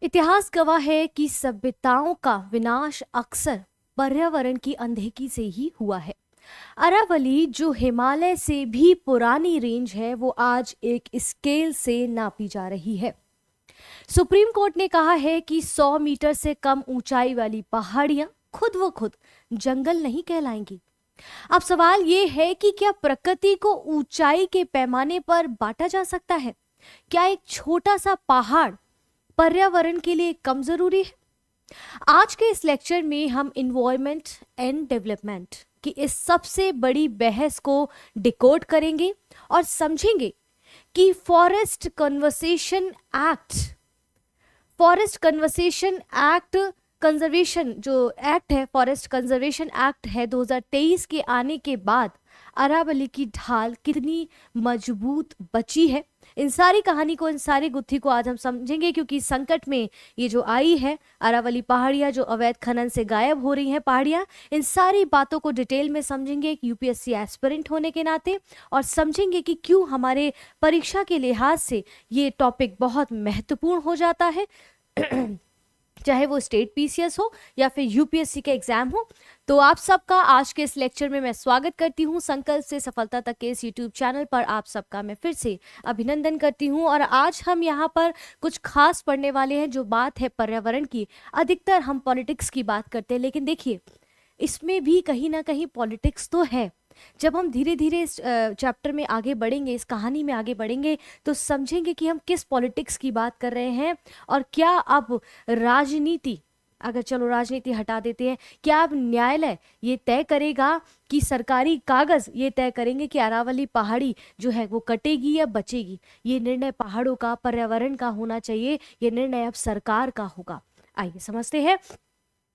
इतिहास गवाह है कि सभ्यताओं का विनाश अक्सर पर्यावरण की अनदेखी से ही हुआ है। अरावली जो हिमालय से भी पुरानी रेंज है, वो आज एक स्केल से नापी जा रही है। सुप्रीम कोर्ट ने कहा है कि 100 मीटर से कम ऊंचाई वाली पहाड़ियां खुद व खुद जंगल नहीं कहलाएंगी। अब सवाल ये है कि क्या प्रकृति को ऊंचाई के पैमाने पर बांटा जा सकता है? क्या एक छोटा सा पहाड़ पर्यावरण के लिए कम जरूरी है? आज के इस लेक्चर में हम इन्वायरमेंट एंड डेवलपमेंट की इस सबसे बड़ी बहस को डिकोड करेंगे और समझेंगे कि फॉरेस्ट कन्वर्सेशन एक्ट कंजर्वेशन जो एक्ट है, फॉरेस्ट कंजर्वेशन एक्ट है 2023 के आने के बाद अरावली की ढाल कितनी मजबूत बची है। इन सारी कहानी को, इन सारी गुत्थी को आज हम समझेंगे, क्योंकि संकट में ये जो आई है अरावली पहाड़ियां, जो अवैध खनन से गायब हो रही हैं पहाड़ियां, इन सारी बातों को डिटेल में समझेंगे एक यूपीएससी एस्पिरेंट होने के नाते, और समझेंगे कि क्यों हमारे परीक्षा के लिहाज से ये टॉपिक बहुत महत्वपूर्ण हो जाता है चाहे वो स्टेट पीसीएस हो या फिर यूपीएससी के एग्जाम हो। तो आप सबका आज के इस लेक्चर में मैं स्वागत करती हूँ। संकल्प से सफलता तक के इस यूट्यूब चैनल पर आप सबका मैं फिर से अभिनंदन करती हूँ। और आज हम यहाँ पर कुछ खास पढ़ने वाले हैं। जो बात है पर्यावरण की, अधिकतर हम पॉलिटिक्स की बात करते हैं, लेकिन देखिए इसमें भी कहीं ना कहीं पॉलिटिक्स तो है। जब हम धीरे धीरे इस चैप्टर में आगे बढ़ेंगे, इस कहानी में आगे बढ़ेंगे, तो समझेंगे कि हम किस पॉलिटिक्स की बात कर रहे हैं। और क्या अब राजनीति, अगर चलो राजनीति हटा देते हैं, क्या अब न्यायालय ये तय करेगा कि सरकारी कागज ये तय करेंगे कि अरावली पहाड़ी जो है वो कटेगी या बचेगी? ये निर्णय पहाड़ों का, पर्यावरण का होना चाहिए। ये निर्णय अब सरकार का होगा। आइए समझते हैं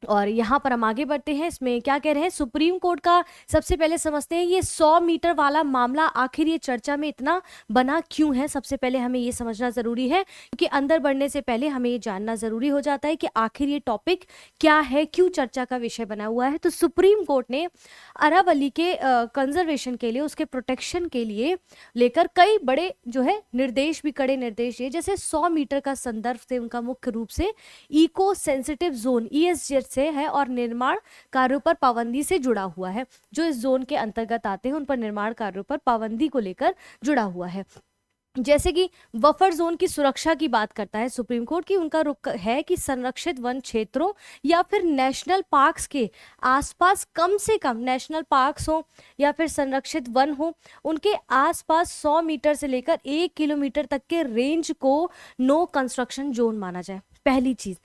और यहाँ पर हम आगे बढ़ते हैं। इसमें क्या कह रहे हैं सुप्रीम कोर्ट का, सबसे पहले समझते हैं ये 100 मीटर वाला मामला आखिर ये चर्चा में इतना बना क्यों है। सबसे पहले हमें ये समझना जरूरी है, क्योंकि अंदर बढ़ने से पहले हमें ये जानना जरूरी हो जाता है कि आखिर ये टॉपिक क्या है, क्यों चर्चा का विषय बना हुआ है। तो सुप्रीम कोर्ट ने अरावली के कंजर्वेशन के लिए, उसके प्रोटेक्शन के लिए लेकर कई बड़े जो है निर्देश भी, कड़े निर्देश दिए। जैसे 100 मीटर का संदर्भ से उनका मुख्य रूप से इको सेंसिटिव जोन ESZ से है और निर्माण कार्यों पर पाबंदी से जुड़ा हुआ है। जो इस जोन के अंतर्गत आते हैं उन पर निर्माण कार्यों पर पाबंदी को लेकर जुड़ा हुआ है। जैसे कि बफर जोन की सुरक्षा की बात करता है सुप्रीम कोर्ट की, उनका रुख है कि संरक्षित वन क्षेत्रों या फिर नेशनल पार्क्स के आसपास, कम से कम नेशनल पार्क्स हो या फिर संरक्षित वन हो, उनके आसपास 100 मीटर से लेकर 1 किलोमीटर तक के रेंज को नो कंस्ट्रक्शन जोन माना जाए। पहली चीज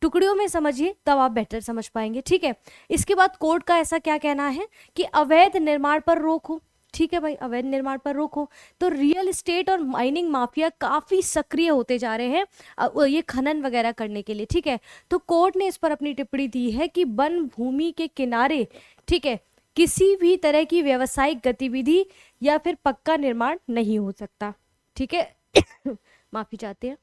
टुकड़ियों में समझिए, तब आप बेटर समझ पाएंगे। ठीक है, इसके बाद कोर्ट का ऐसा क्या कहना है कि अवैध निर्माण पर रोक हो। ठीक है भाई, अवैध निर्माण पर रोक हो। तो रियल एस्टेट और माइनिंग माफिया काफी सक्रिय होते जा रहे हैं ये खनन वगैरह करने के लिए। ठीक है, तो कोर्ट ने इस पर अपनी टिप्पणी दी है कि वन भूमि के किनारे, ठीक है, किसी भी तरह की व्यावसायिक गतिविधि या फिर पक्का निर्माण नहीं हो सकता। ठीक है माफी चाहते हैं,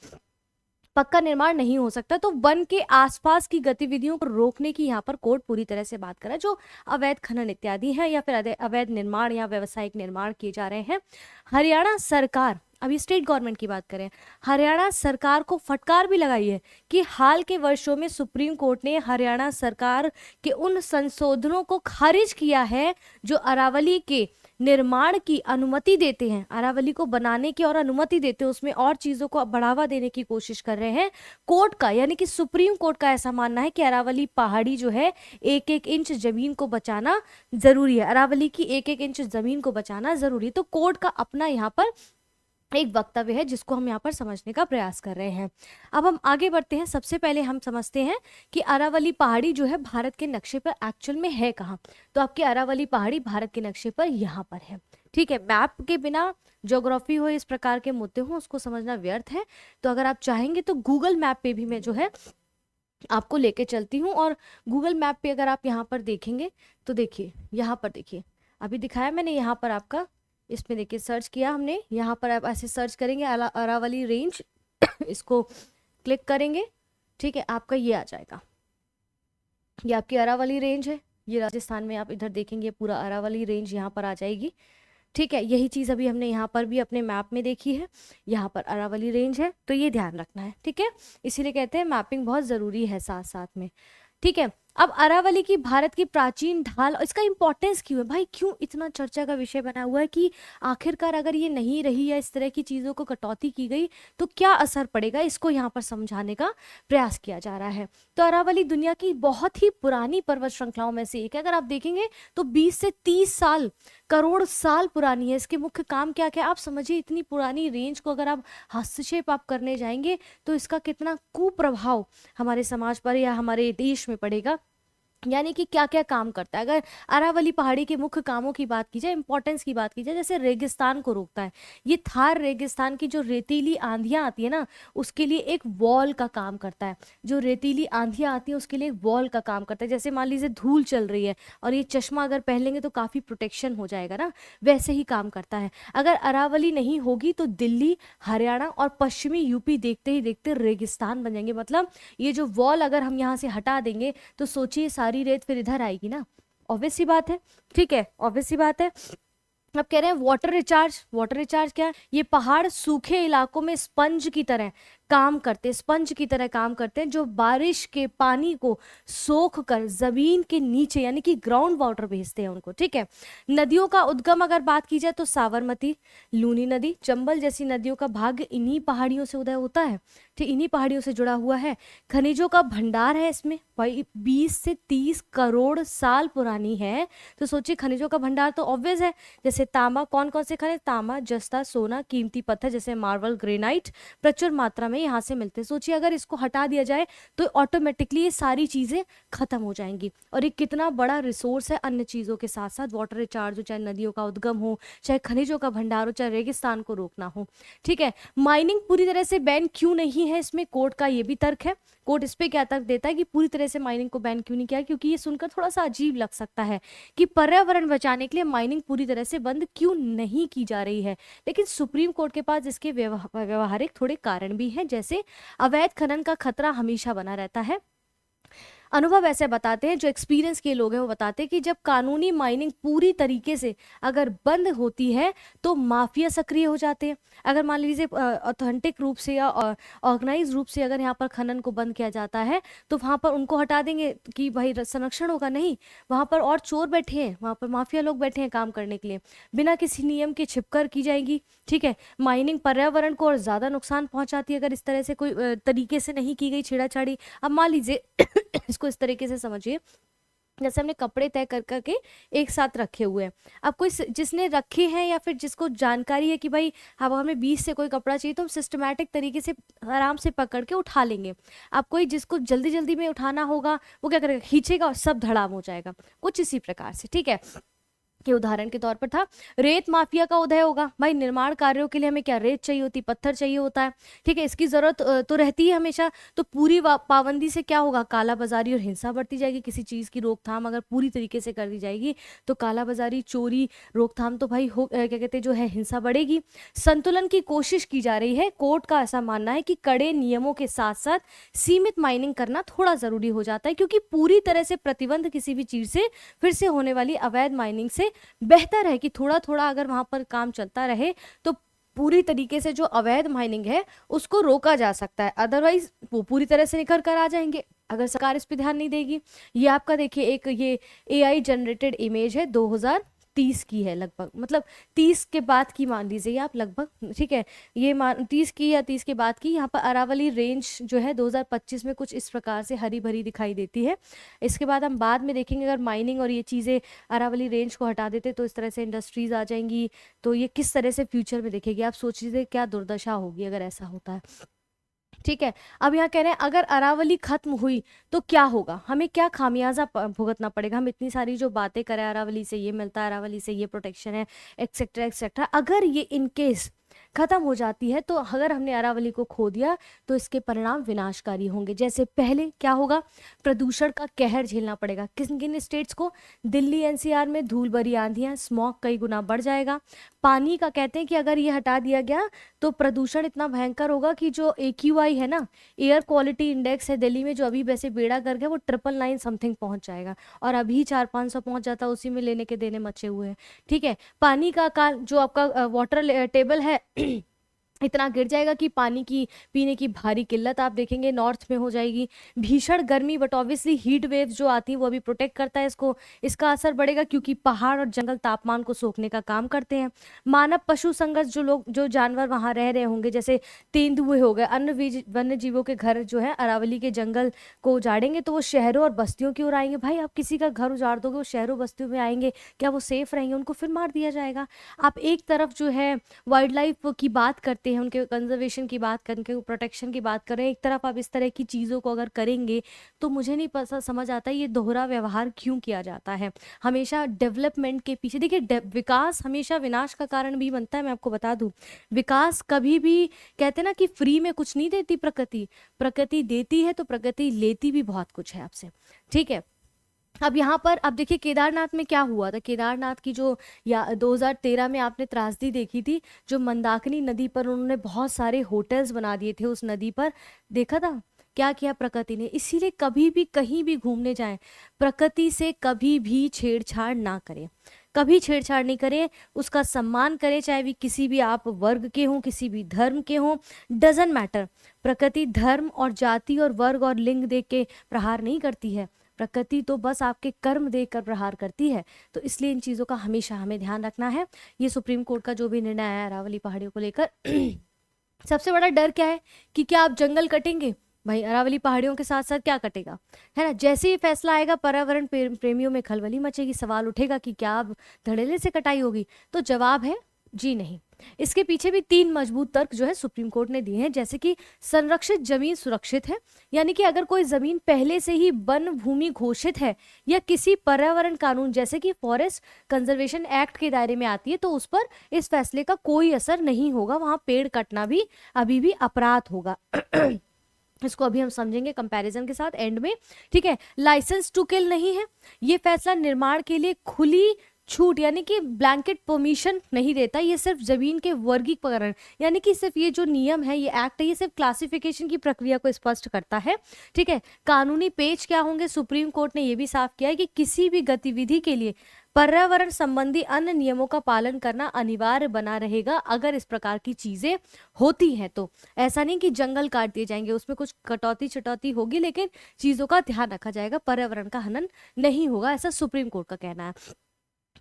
पक्का निर्माण नहीं हो सकता। तो वन के आसपास की गतिविधियों को रोकने की यहाँ पर कोर्ट पूरी तरह से बात कर रहा है। जो अवैध खनन इत्यादि है या फिर अवैध निर्माण या व्यावसायिक निर्माण किए जा रहे हैं, हरियाणा सरकार, अभी स्टेट गवर्नमेंट की बात करें, हरियाणा सरकार को फटकार भी लगाई है कि हाल के वर्षों में सुप्रीम कोर्ट ने हरियाणा सरकार के उन संशोधनों को खारिज किया है जो अरावली के निर्माण की अनुमति देते हैं, अरावली को बनाने की और अनुमति देते हैं, उसमें और चीजों को बढ़ावा देने की कोशिश कर रहे हैं। कोर्ट का यानी कि सुप्रीम कोर्ट का ऐसा मानना है कि अरावली पहाड़ी जो है 1-1 इंच जमीन को बचाना जरूरी है, अरावली की 1-1 इंच जमीन को बचाना जरूरी है। तो कोर्ट का अपना यहाँ पर एक वक्तव्य है जिसको हम यहाँ पर समझने का प्रयास कर रहे हैं। अब हम आगे बढ़ते हैं। सबसे पहले हम समझते हैं कि अरावली पहाड़ी जो है भारत के नक्शे पर एक्चुअल में है कहाँ। तो आपकी अरावली पहाड़ी भारत के नक्शे पर यहाँ पर है। ठीक है, मैप के बिना ज्योग्राफी हो, इस प्रकार के मुद्दे हो, उसको समझना व्यर्थ है। तो अगर आप चाहेंगे तो गूगल मैप पे भी मैं जो है आपको लेके चलती हूँ। और गूगल मैप पे अगर आप यहाँ पर देखेंगे तो देखिए, यहाँ पर देखिए, अभी दिखाया मैंने यहाँ पर आपका, इसमें देखिए सर्च किया हमने, यहाँ पर आप ऐसे सर्च करेंगे अरावली रेंज इसको क्लिक करेंगे, ठीक है, आपका ये आ जाएगा, ये आपकी अरावली रेंज है। ये राजस्थान में आप इधर देखेंगे पूरा अरावली रेंज यहाँ पर आ जाएगी। ठीक है, यही चीज़ अभी हमने यहाँ पर भी अपने मैप में देखी है, यहाँ पर अरावली रेंज है, तो ये ध्यान रखना है। ठीक है, इसीलिए कहते हैं मैपिंग बहुत ज़रूरी है साथ साथ में। ठीक है, अब अरावली की भारत की प्राचीन ढाल, और इसका इंपॉर्टेंस क्यों है भाई, क्यों इतना चर्चा का विषय बना हुआ है कि आखिरकार अगर ये नहीं रही या इस तरह की चीज़ों को कटौती की गई तो क्या असर पड़ेगा, इसको यहाँ पर समझाने का प्रयास किया जा रहा है। तो अरावली दुनिया की बहुत ही पुरानी पर्वत श्रृंखलाओं में से एक है। अगर आप देखेंगे तो 20 से 30 साल, करोड़ साल पुरानी है। इसके मुख्य काम क्या क्या, आप समझिए इतनी पुरानी रेंज को अगर आप हस्तक्षेप आप करने जाएंगे तो इसका कितना कुप्रभाव हमारे समाज पर या हमारे देश में पड़ेगा, यानी कि क्या क्या काम करता है। अगर अरावली पहाड़ी के मुख्य कामों की बात की जाए, इंपॉर्टेंस की बात की जाए, जैसे रेगिस्तान को रोकता है। ये थार रेगिस्तान की जो रेतीली आंधियां आती है ना, उसके लिए एक वॉल का काम करता है। जो रेतीली आंधियां आती है उसके लिए एक वॉल का काम करता है। जैसे मान लीजिए धूल चल रही है और ये चश्मा अगर पहन लेंगे तो काफी प्रोटेक्शन हो जाएगा ना, वैसे ही काम करता है। अगर अरावली नहीं होगी तो दिल्ली, हरियाणा और पश्चिमी यूपी देखते ही देखते रेगिस्तान बन जाएंगे। मतलब ये जो वॉल अगर हम यहाँ से हटा देंगे तो सोचिए सारी रेत फिर इधर आएगी ना, ऑब्वियस सी बात है। ठीक है, ऑब्वियस सी बात है। अब कह रहे हैं वाटर रिचार्ज। वाटर रिचार्ज क्या है, ये पहाड़ सूखे इलाकों में स्पंज की तरह काम करते हैं, स्पंज की तरह काम करते हैं, जो बारिश के पानी को सोख कर जमीन के नीचे यानी कि ग्राउंड वाटर भेजते हैं उनको। ठीक है, नदियों का उद्गम अगर बात की जाए तो साबरमती, लूनी नदी, चंबल जैसी नदियों का भाग्य इन्हीं पहाड़ियों से उदय होता है। ठीक, इन्हीं पहाड़ियों से जुड़ा हुआ है। खनिजों का भंडार है इसमें भाई, 20 से 30 करोड़ साल पुरानी है। तो सोचिए खनिजों का भंडार तो ऑब्वियस है, जैसे तांबा, कौन कौन से खनिज, तांबा, जस्ता, सोना, कीमती पत्थर जैसे मार्बल, ग्रेनाइट प्रचुर मात्रा में यहाँ से मिलते हैं। सोचिए अगर इसको हटा दिया जाए तो ऑटोमेटिकली ये सारी चीजें खत्म हो जाएंगी। और ये कितना बड़ा रिसोर्स है अन्य चीजों के साथ साथ, वाटर रिचार्ज हो, चाहे नदियों का उद्गम हो, चाहे खनिजों का भंडार हो, चाहे रेगिस्तान को रोकना हो। ठीक है, माइनिंग पूरी तरह से बैन क्यों नहीं है, इसमें कोर्ट का ये भी तर्क है। कोर्ट इस पे क्या तर्क देता है कि पूरी तरह से माइनिंग को बैन क्यों नहीं किया, क्योंकि ये सुनकर थोड़ा सा अजीब लग सकता है कि पर्यावरण बचाने के लिए माइनिंग पूरी तरह से बंद क्यों नहीं की जा रही है। लेकिन सुप्रीम कोर्ट के पास इसके व्यवहारिक थोड़े कारण भी हैं, जैसे अवैध खनन का खतरा हमेशा बना रहता है। अनुभव ऐसे बताते हैं, जो एक्सपीरियंस के लोग हैं वो बताते हैं कि जब कानूनी माइनिंग पूरी तरीके से अगर बंद होती है तो माफिया सक्रिय हो जाते हैं। अगर मान लीजिए ऑथेंटिक रूप से या ऑर्गेनाइज रूप से अगर यहाँ पर खनन को बंद किया जाता है तो वहाँ पर उनको हटा देंगे कि भाई संरक्षण होगा, नहीं, वहाँ पर और चोर बैठे हैं, वहाँ पर माफिया लोग बैठे हैं काम करने के लिए, बिना किसी नियम के छिपकर की जाएगी। ठीक है, माइनिंग पर्यावरण को और ज्यादा नुकसान पहुंचाती है अगर इस तरह से कोई तरीके से नहीं की गई छेड़ाछाड़ी। अब मान लीजिए इसको इस तरीके से समझिए, जैसे हमने कपड़े तय कर करके एक साथ रखे हुए हैं। अब कोई जिसने रखे हैं या फिर जिसको जानकारी है कि भाई अब हमें 20 से कोई कपड़ा चाहिए तो हम सिस्टमैटिक तरीके से आराम से पकड़ के उठा लेंगे। अब कोई जिसको जल्दी जल्दी में उठाना होगा वो क्या करेगा, खींचेगा और सब धड़ाम हो जाएगा, कुछ इसी प्रकार से। ठीक है, के उदाहरण के तौर पर था रेत माफिया का उदय होगा। भाई निर्माण कार्यों के लिए हमें क्या रेत चाहिए होती, पत्थर चाहिए होता है। ठीक है, इसकी जरूरत तो रहती है हमेशा। तो पूरी पाबंदी से क्या होगा, काला बाजारी और हिंसा बढ़ती जाएगी। किसी चीज की रोकथाम अगर पूरी तरीके से कर दी जाएगी तो काला बाजारी, चोरी, रोकथाम तो भाई क्या कहते हैं जो है हिंसा बढ़ेगी। संतुलन की कोशिश की जा रही है। कोर्ट का ऐसा मानना है कि कड़े नियमों के साथ साथ सीमित माइनिंग करना थोड़ा जरूरी हो जाता है, क्योंकि पूरी तरह से प्रतिबंध किसी भी चीज से फिर से होने वाली अवैध माइनिंग से बेहतर है कि थोड़ा थोड़ा अगर वहां पर काम चलता रहे तो पूरी तरीके से जो अवैध माइनिंग है उसको रोका जा सकता है। अदरवाइज वो पूरी तरह से निखर कर आ जाएंगे अगर सरकार इस पे ध्यान नहीं देगी। ये आपका देखिए एक ये AI जनरेटेड इमेज है, 2030 की है लगभग, मतलब 30 के बाद की मान लीजिए आप लगभग। ठीक है, ये 30 की या 30 के बाद की। यहाँ पर अरावली रेंज जो है 2025 में कुछ इस प्रकार से हरी भरी दिखाई देती है। इसके बाद हम बाद में देखेंगे अगर माइनिंग और ये चीज़ें अरावली रेंज को हटा देते तो इस तरह से इंडस्ट्रीज आ जाएंगी, तो ये किस तरह से फ्यूचर में दिखेगी। आप सोच लीजिए क्या दुर्दशा होगी अगर ऐसा होता है। ठीक है, अब यहाँ कह रहे हैं अगर अरावली खत्म हुई तो क्या होगा, हमें क्या खामियाजा भुगतना पड़ेगा। हम इतनी सारी जो बातें करें, अरावली से ये मिलता है, अरावली से ये प्रोटेक्शन है, एक्सेट्रा एक्सेट्रा, अगर ये इनकेस खत्म हो जाती है। तो अगर हमने अरावली को खो दिया तो इसके परिणाम विनाशकारी होंगे। जैसे पहले क्या होगा, प्रदूषण का कहर झेलना पड़ेगा किन किन स्टेट्स को, दिल्ली एनसीआर में धूल भरी आंधियां, स्मॉग कई गुना बढ़ जाएगा। पानी का कहते हैं कि अगर ये हटा दिया गया तो प्रदूषण इतना भयंकर होगा कि जो AQI है ना, एयर क्वालिटी इंडेक्स है दिल्ली में, जो अभी वैसे बेड़ा कर गया, वो 999 समथिंग पहुंच जाएगा, और अभी 400-500 पहुंच जाता, उसी में लेने के देने मचे हुए हैं। ठीक है, पानी का जो आपका वाटर टेबल है इतना गिर जाएगा कि पानी की पीने की भारी किल्लत आप देखेंगे नॉर्थ में हो जाएगी। भीषण गर्मी, बट ऑब्वियसली हीट वेव्स जो आती हैं वो अभी प्रोटेक्ट करता है इसको, इसका असर बढ़ेगा क्योंकि पहाड़ और जंगल तापमान को सोखने का काम करते हैं। मानव पशु संघर्ष, जो जानवर वहाँ रह रहे होंगे, जैसे तेंदुए हो गए, अन्य वन्य जीवों के घर जो है अरावली के जंगल को उजाड़ेंगे तो वो शहरों और बस्तियों की ओर आएंगे। भाई आप किसी का घर उजाड़ दोगे, वो शहरों बस्तियों में आएंगे, क्या वो सेफ रहेंगे? उनको फिर मार दिया जाएगा। आप एक तरफ जो है वाइल्ड लाइफ की बात करते हैं, उनके कंजर्वेशन की बात करें, उनके प्रोटेक्शन की बात करें, एक तरफ आप इस तरह की चीज़ों को अगर करेंगे तो मुझे नहीं पता समझ आता ये दोहरा व्यवहार क्यों किया जाता है हमेशा डेवलपमेंट के पीछे। देखिए विकास हमेशा विनाश का कारण भी बनता है। मैं आपको बता दूं, विकास कभी भी, कहते हैं ना कि फ्री में कुछ नहीं देती प्रकृति, प्रकृति देती है तो प्रकृति लेती भी बहुत कुछ है आपसे। ठीक है, अब यहाँ पर अब देखिए केदारनाथ में क्या हुआ था। केदारनाथ की जो 2013 में आपने त्रासदी देखी थी, जो मंदाकिनी नदी पर उन्होंने बहुत सारे होटल्स बना दिए थे उस नदी पर, देखा था क्या किया प्रकृति ने। इसीलिए कभी भी कहीं भी घूमने जाएं, प्रकृति से कभी भी छेड़छाड़ ना करें, कभी छेड़छाड़ नहीं करें, उसका सम्मान करें, चाहे भी किसी भी आप वर्ग के हों, किसी भी धर्म के हों, डजेंट मैटर। प्रकृति धर्म और जाति और वर्ग और लिंग देख के प्रहार नहीं करती है, प्रकृति तो बस आपके कर्म देखकर प्रहार करती है। तो इसलिए इन चीज़ों का हमेशा हमें ध्यान रखना है। ये सुप्रीम कोर्ट का जो भी निर्णय आया अरावली पहाड़ियों को लेकर सबसे बड़ा डर क्या है कि क्या आप जंगल कटेंगे? भाई अरावली पहाड़ियों के साथ साथ क्या कटेगा, है ना? जैसे ही फैसला आएगा पर्यावरण प्रेमियों में खलबली मचेगी, सवाल उठेगा कि क्या अब धड़ल्ले से कटाई होगी? तो जवाब है जी नहीं। इसके पीछे भी 3 मजबूत तर्क जो है सुप्रीम कोर्ट ने दिए हैं, जैसे कि संरक्षित जमीन सुरक्षित है, यानी कि अगर कोई जमीन पहले से ही वन भूमि घोषित है या किसी पर्यावरण कानून जैसे कि फॉरेस्ट कंजर्वेशन एक्ट के दायरे में आती है तो उस पर इस फैसले का कोई असर नहीं होगा, वहां पेड़ कटना भी अभी भी अपराध होगा। इसको अभी हम समझेंगे कंपैरिजन के साथ एंड में। ठीक है, लाइसेंस टू किल नहीं है, ये फैसला निर्माण के लिए खुली छूट यानी कि ब्लैंकेट परमिशन नहीं देता, ये सिर्फ जमीन के वर्गीकरण यानी कि सिर्फ ये जो नियम है, ये एक्ट है, ये सिर्फ क्लासिफिकेशन की प्रक्रिया को स्पष्ट करता है। ठीक है, कानूनी पेच क्या होंगे, सुप्रीम कोर्ट ने ये भी साफ किया है कि किसी भी गतिविधि के लिए पर्यावरण संबंधी अन्य नियमों का पालन करना अनिवार्य बना रहेगा अगर इस प्रकार की चीजें होती हैं तो। ऐसा नहीं कि जंगल काट दिए जाएंगे, उसमें कुछ कटौती चटौती होगी लेकिन चीजों का ध्यान रखा जाएगा, पर्यावरण का हनन नहीं होगा, ऐसा सुप्रीम कोर्ट का कहना है।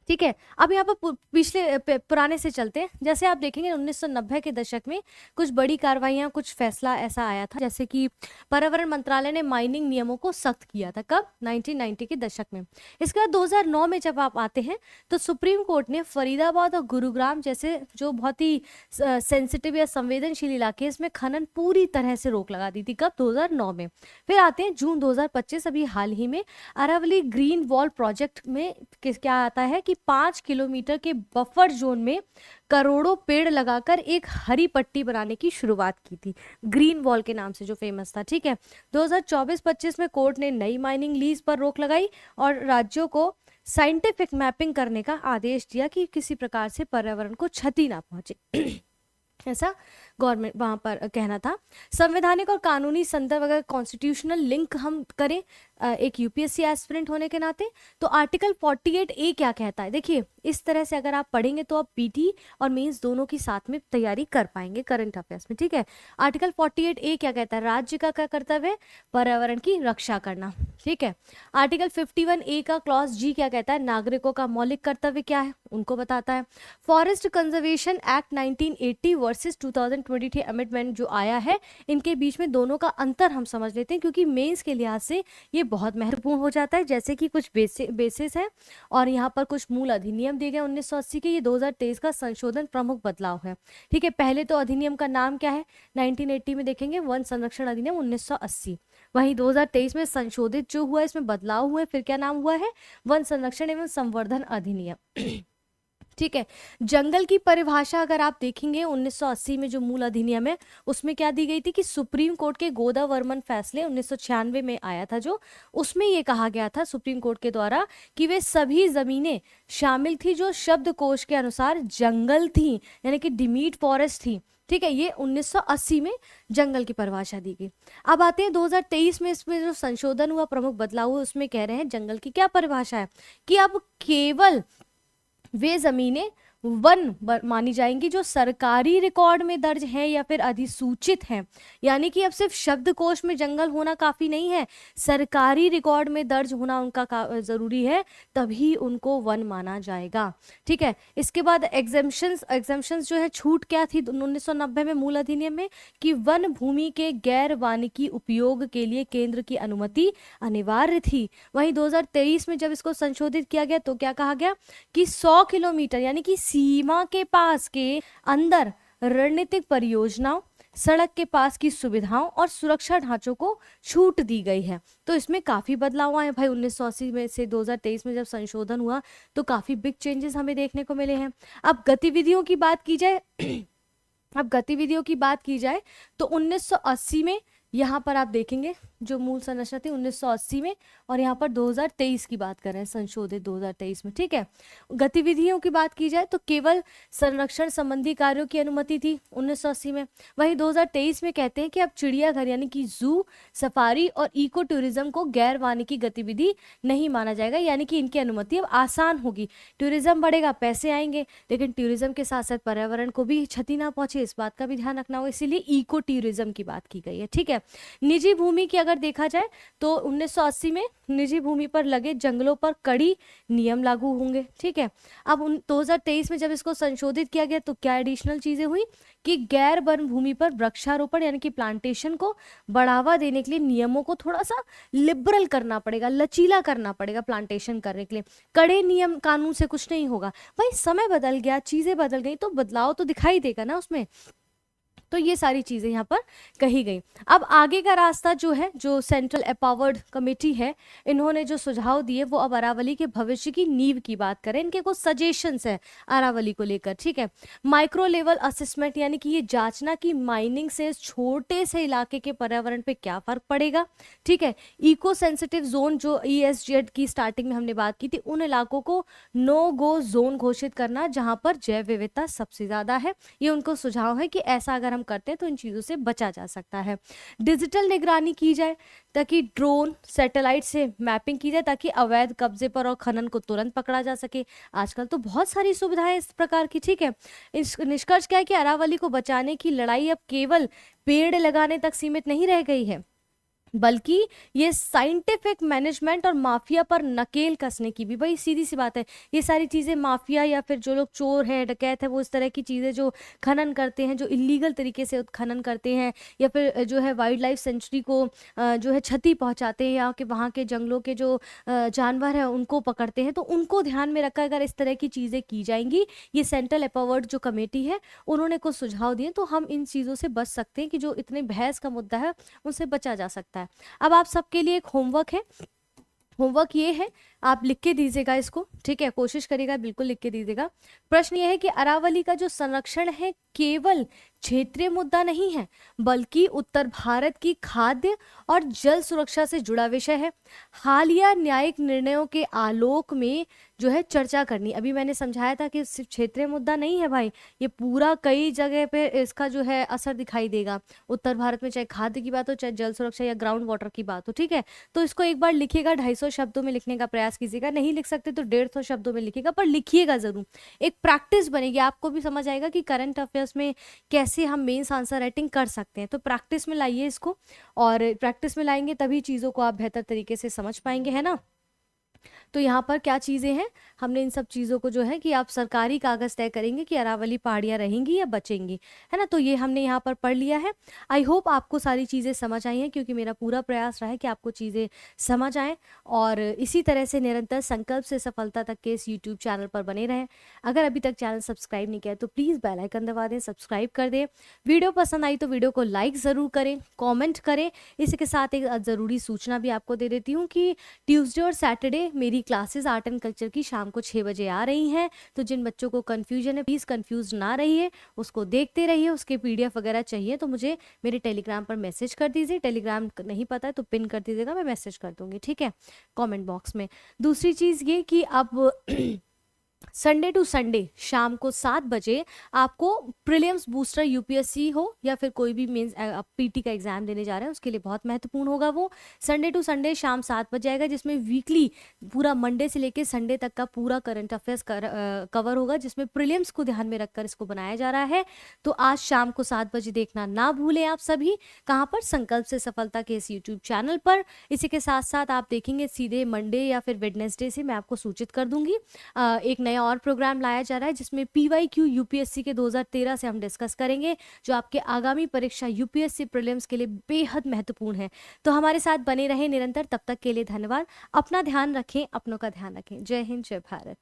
ठीक है, अब यहाँ पर पिछले पुराने से चलते हैं। जैसे आप देखेंगे 1990 के दशक में कुछ बड़ी कार्रवाइयाँ, कुछ फैसला ऐसा आया था, जैसे कि पर्यावरण मंत्रालय ने माइनिंग नियमों को सख्त किया था। कब? 1990 के दशक में। इसके बाद 2009 में जब आप आते हैं तो सुप्रीम कोर्ट ने फरीदाबाद और गुरुग्राम जैसे जो बहुत ही सेंसिटिव या संवेदनशील इलाके, इसमें खनन पूरी तरह से रोक लगा दी थी। कब? 2009 में। फिर आते हैं जून 2025, अभी हाल ही में अरावली ग्रीन वॉल प्रोजेक्ट में क्या आता है कि 5 किलोमीटर के बफर जोन में करोड़ों पेड़ लगाकर एक हरी पट्टी बनाने की शुरुआत की थी, ग्रीन वॉल के नाम से जो फेमस था। ठीक है, 2024-25 में कोर्ट ने नई माइनिंग लीज पर रोक लगाई और राज्यों को साइंटिफिक मैपिंग करने का आदेश दिया कि किसी प्रकार से पर्यावरण को क्षति ना पहुंचे। ऐसा गवर्नमेंट वहां पर कहना था। संवैधानिक और कानूनी संदर्भ अगर कॉन्स्टिट्यूशनल लिंक हम करें एक यूपीएससी एस्पिरेंट होने के नाते, तो आर्टिकल 48A क्या कहता है, देखिए इस तरह से अगर आप पढ़ेंगे तो आप पीटी और मेंस दोनों की साथ में तैयारी कर पाएंगे करंट अफेयर्स में। ठीक है, आर्टिकल 48A क्या कहता है, राज्य का क्या कर्तव्य है, पर्यावरण की रक्षा करना। ठीक है, आर्टिकल 51A का क्लॉज जी क्या कहता है, नागरिकों का मौलिक कर्तव्य क्या है, उनको बताता है। Forest conservation act 1980 versus 2023 amendment जो आया है, इनके बीच में दोनों का अंतर हम समझ लेते हैं क्योंकि मेंस के लिहाज से ये बहुत महत्वपूर्ण हो जाता है। जैसे कि कुछ बेसिस है और यहाँ पर कुछ मूल अधिनियम दिए गए 1980 के, ये 2023 का संशोधन प्रमुख बदलाव है। ठीक है, पहले तो अधिनियम का नाम क्या है, 1980 में देखेंगे वन संरक्षण अधिनियम 1980, वहीं 2023 में संशोधित जो हुआ इसमें बदलाव हुए, फिर क्या नाम हुआ है, वन संरक्षण एवं संवर्धन अधिनियम। ठीक है। जंगल की परिभाषा अगर आप देखेंगे 1980 में जो मूल अधिनियम है उसमें क्या दी गई थी कि सुप्रीम कोर्ट के गोदावर्मन फैसले 1996 में आया था जो, उसमें ये कहा गया था सुप्रीम कोर्ट के द्वारा कि वे सभी जमीनें शामिल थी जो शब्दकोश के अनुसार जंगल थी, यानी कि डिमीट फॉरेस्ट थी। ठीक है, ये 1980 में जंगल की परिभाषा दी गई। अब आते हैं 2023 में, इसमें जो संशोधन हुआ, प्रमुख बदलाव हुआ, उसमें कह रहे हैं जंगल की क्या परिभाषा है कि अब केवल वे जमीनें वन मानी जाएंगी जो सरकारी रिकॉर्ड में दर्ज हैं या फिर अधिसूचित हैं। यानी कि अब सिर्फ शब्दकोश में जंगल होना काफी नहीं है, सरकारी रिकॉर्ड में दर्ज होना उनका जरूरी है, तभी उनको वन माना जाएगा। ठीक है, इसके बाद एग्जेम्पशंस जो है, छूट क्या थी 1990 में मूल अधिनियम में कि वन भूमि के गैर वानिकी उपयोग के लिए केंद्र की अनुमति अनिवार्य थी। वहीं 2023 में जब इसको संशोधित किया गया तो क्या कहा गया कि 100 किलोमीटर यानी कि सीमा के पास के अंदर रणनीतिक परियोजनाओं, सड़क के पास की सुविधाओं और सुरक्षा ढांचों को छूट दी गई है। तो इसमें काफी बदलाव आए भाई। 1980 में से 2023 में जब संशोधन हुआ तो काफी बिग चेंजेस हमें देखने को मिले हैं। अब गतिविधियों की बात की जाए तो 1980 में यहाँ पर आप देखेंगे जो मूल संरचना थी 1980 में, और यहाँ पर 2023 की बात कर रहे हैं, संशोधित 2023 में। ठीक है, गतिविधियों की बात की जाए तो केवल संरक्षण संबंधी कार्यों की अनुमति थी 1980 में। वहीं 2023 में कहते हैं कि अब चिड़ियाघर यानी कि जू, सफारी और इको टूरिज्म को गैर वानिकी गतिविधि नहीं माना जाएगा, यानी कि इनकी अनुमति अब आसान होगी। टूरिज्म बढ़ेगा, पैसे आएंगे, लेकिन टूरिज्म के साथ साथ पर्यावरण को भी क्षति ना पहुंचे, इस बात का भी ध्यान रखना होगा, इसीलिए इको टूरिज्म की बात की गई है। ठीक है, निजी भूमि की अगर देखा जाए तो 1980 में निजी भूमि पर लगे जंगलों पर कड़ी नियम लागू होंगे। ठीक है, अब 2023 में जब इसको संशोधित किया गया तो क्या एडिशनल चीजें हुई कि गैर वन भूमि पर वृक्षारोपण यानी कि प्लांटेशन को बढ़ावा देने के लिए नियमों को थोड़ा सा लिबरल करना पड़ेगा, लचीला करना पड़ेगा प्लांटेशन करने के लिए। कड़े नियम कानून से कुछ नहीं होगा भाई, समय बदल गया, चीजें बदल गई तो बदलाव तो दिखाई देगा ना उसमें। तो ये सारी चीजें यहाँ पर कही गई। अब आगे का रास्ता जो है, जो सेंट्रल एम्पावर्ड कमेटी है, इन्होंने जो सुझाव दिए वो अब अरावली के भविष्य की नींव की बात करें। इनके कुछ सजेशंस है अरावली को लेकर। ठीक है, माइक्रो लेवल असेसमेंट यानी कि ये जांचना कि माइनिंग से इस छोटे से इलाके के पर्यावरण पे क्या फर्क पड़ेगा। ठीक है, इको सेंसिटिव जोन जो ESZ की स्टार्टिंग में हमने बात की थी, उन इलाकों को नो गो जोन घोषित करना जहां पर जैव विविधता सबसे ज्यादा है। ये उनको सुझाव है कि ऐसा अगर करते हैं तो इन चीजों से बचा जा सकता है। डिजिटल निगरानी की जाए ताकि ड्रोन, सैटेलाइट से मैपिंग की जाए ताकि अवैध कब्जे पर और खनन को तुरंत पकड़ा जा सके। आजकल तो बहुत सारी सुविधाएं इस प्रकार की। ठीक है, इस निष्कर्ष क्या है कि अरावली को बचाने की लड़ाई अब केवल पेड़ लगाने तक सीमित नहीं रह गई है, बल्कि ये साइंटिफिक मैनेजमेंट और माफिया पर नकेल कसने की भी। भाई सीधी सी बात है, ये सारी चीजें माफिया या फिर जो लोग चोर है, डकैत है, वो इस तरह की चीजें जो खनन करते हैं, जो इलीगल तरीके से खनन करते हैं, या फिर जो है वाइल्ड लाइफ सेंचुरी को जो है क्षति पहुंचाते हैं, या कि वहाँ के जंगलों के जो जानवर हैं उनको पकड़ते हैं, तो उनको ध्यान में रखकर अगर इस तरह की चीजें की जाएंगी, ये सेंट्रल एम्पावर्ड जो कमेटी है उन्होंने कुछ सुझाव दिए, तो हम इन चीजों से बच सकते हैं कि जो इतने बहस का मुद्दा है उनसे बचा जा सकता है। अब आप सबके लिए एक होमवर्क है। होमवर्क ये है, आप लिख के दीजिएगा इसको। ठीक है, कोशिश करिएगा, बिल्कुल लिख के दीजिएगा। प्रश्न ये है कि अरावली का जो संरक्षण है केवल क्षेत्रीय मुद्दा नहीं है, बल्कि उत्तर भारत की खाद्य और जल सुरक्षा से जुड़ा विषय है। हालिया न्यायिक निर्णयों के आलोक में जो है चर्चा करनी। अभी मैंने समझाया था कि सिर्फ क्षेत्रीय मुद्दा नहीं है भाई, ये पूरा कई जगह पे इसका जो है असर दिखाई देगा उत्तर भारत में, चाहे खाद्य की बात हो, चाहे जल सुरक्षा या ग्राउंड वाटर की बात हो। ठीक है, तो इसको एक बार लिखिएगा, 250 शब्दों में लिखने का प्रयास कीजिएगा। नहीं लिख सकते तो 150 शब्दों में लिखिएगा, पर लिखिएगा जरूर। एक प्रैक्टिस बनेगी, आपको भी समझ आएगा कि करंट अफेयर्स में कैसे हम मेंस आंसर राइटिंग कर सकते हैं। तो प्रैक्टिस में लाइए इसको, और प्रैक्टिस में लाएंगे तभी चीज़ों को आप बेहतर तरीके से समझ पाएंगे, है ना। तो यहाँ पर क्या चीज़ें हैं, हमने इन सब चीज़ों को जो है कि आप सरकारी कागज़ तय करेंगे कि अरावली पहाड़ियाँ रहेंगी या बचेंगी, है ना। तो ये हमने यहाँ पर पढ़ लिया है। आई होप आपको सारी चीज़ें समझ आई हैं, क्योंकि मेरा पूरा प्रयास रहा है कि आपको चीज़ें समझ आएँ, और इसी तरह से निरंतर संकल्प से सफलता तक के इस यूट्यूब चैनल पर बने रहें। अगर अभी तक चैनल सब्सक्राइब नहीं किया तो प्लीज़ बेल आइकन दबा दें, सब्सक्राइब कर दें। वीडियो पसंद आई तो वीडियो को लाइक ज़रूर करें, कॉमेंट करें। इसी के साथ एक ज़रूरी सूचना भी आपको दे देती हूँ कि ट्यूसडे और सैटरडे मेरी क्लासेस आर्ट एंड कल्चर की शाम को 6 बजे आ रही हैं, तो जिन बच्चों को कन्फ्यूजन है प्लीज़ कन्फ्यूज ना रहिए, उसको देखते रहिए। उसके PDF वगैरह चाहिए तो मुझे मेरे टेलीग्राम पर मैसेज कर दीजिए। टेलीग्राम नहीं पता है तो पिन कर दीजिएगा, मैं मैसेज कर दूंगी, ठीक है, कमेंट बॉक्स में। दूसरी चीज़ ये कि अब संडे टू संडे शाम को 7 बजे आपको प्रीलिम्स बूस्टर यूपीएससी हो या फिर कोई भी मीन्स पीटी का एग्जाम देने जा रहे हैं उसके लिए बहुत महत्वपूर्ण होगा। वो संडे टू संडे शाम 7 बजे आएगा, जिसमें वीकली पूरा मंडे से लेके संडे तक का पूरा करंट अफेयर्स कवर होगा, जिसमें प्रीलिम्स को ध्यान में रखकर इसको बनाया जा रहा है। तो आज शाम को 7 बजे देखना ना भूलें आप सभी। कहाँ पर? संकल्प से सफलता के इस यूट्यूब चैनल पर। इसी के साथ साथ आप देखेंगे सीधे मंडे या फिर वेडनेसडे से मैं आपको सूचित कर दूंगी एक नया और प्रोग्राम लाया जा रहा है, जिसमें PYQ यूपीएससी के 2013 से हम डिस्कस करेंगे, जो आपके आगामी परीक्षा यूपीएससी प्रीलिम्स के लिए बेहद महत्वपूर्ण है। तो हमारे साथ बने रहें निरंतर। तब तक के लिए धन्यवाद। अपना ध्यान रखें, अपनों का ध्यान रखें। जय हिंद, जय भारत।